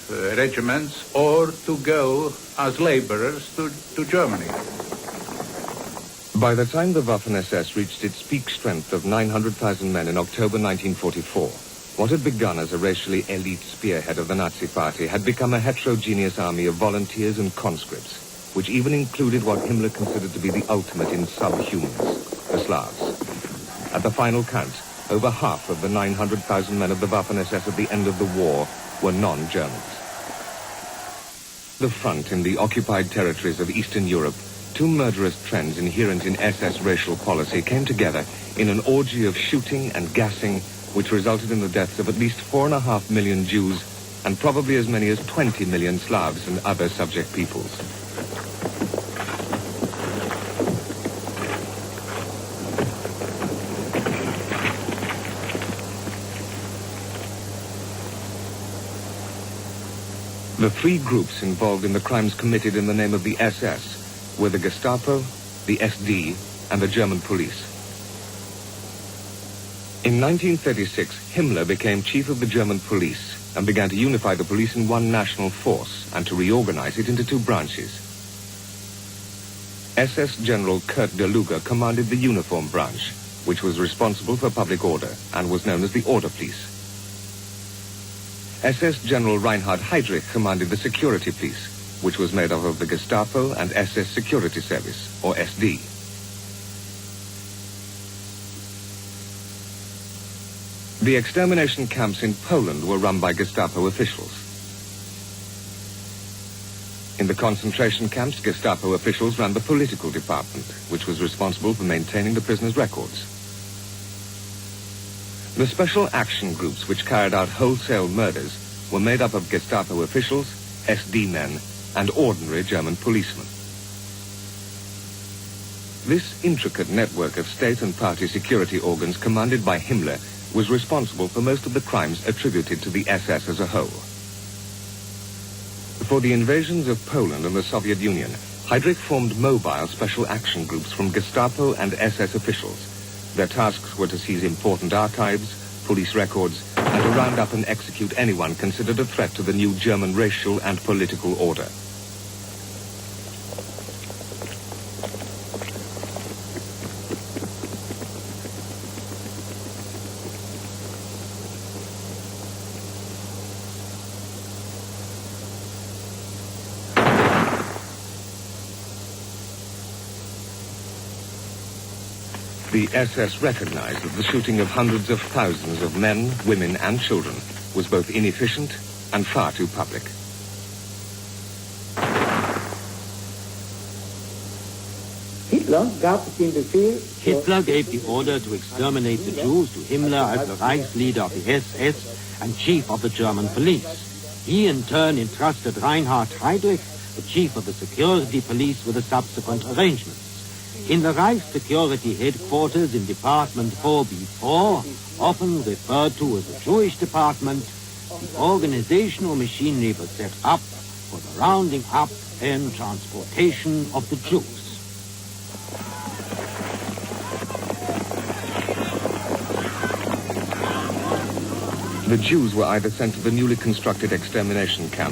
regiments or to go as laborers to Germany. By the time the Waffen-SS reached its peak strength of 900,000 men in October 1944, what had begun as a racially elite spearhead of the Nazi Party had become a heterogeneous army of volunteers and conscripts, which even included what Himmler considered to be the ultimate in subhumans, the Slavs. At the final count, over half of the 900,000 men of the Waffen-SS at the end of the war were non-Germans. The front in the occupied territories of Eastern Europe, two murderous trends inherent in SS racial policy came together in an orgy of shooting and gassing which resulted in the deaths of at least 4.5 million Jews and probably as many as 20 million Slavs and other subject peoples. The three groups involved in the crimes committed in the name of the SS were the Gestapo, the SD, and the German police. In 1936, Himmler became chief of the German police and began to unify the police in one national force and to reorganize it into two branches. SS General Kurt de Luger commanded the uniform branch, which was responsible for public order and was known as the Order Police. SS General Reinhard Heydrich commanded the Security Police, which was made up of the Gestapo and SS Security Service, or SD. The extermination camps in Poland were run by Gestapo officials. In the concentration camps, Gestapo officials ran the political department, which was responsible for maintaining the prisoners' records. The special action groups which carried out wholesale murders were made up of Gestapo officials, SD men, and ordinary German policemen. This intricate network of state and party security organs commanded by Himmler was responsible for most of the crimes attributed to the SS as a whole. For the invasions of Poland and the Soviet Union, Heydrich formed mobile special action groups from Gestapo and SS officials. Their tasks were to seize important archives, police records, and to round up and execute anyone considered a threat to the new German racial and political order. The SS recognized that the shooting of hundreds of thousands of men, women, and children was both inefficient and far too public. Hitler gave the order to exterminate the Jews to Himmler as the Reichsleader of the SS and chief of the German police. He in turn entrusted Reinhard Heydrich, the chief of the security police, with the subsequent arrangements. In the Reich Security Headquarters in Department 4B4, often referred to as the Jewish Department, the organizational machinery was set up for the rounding up and transportation of the Jews. The Jews were either sent to the newly constructed extermination camp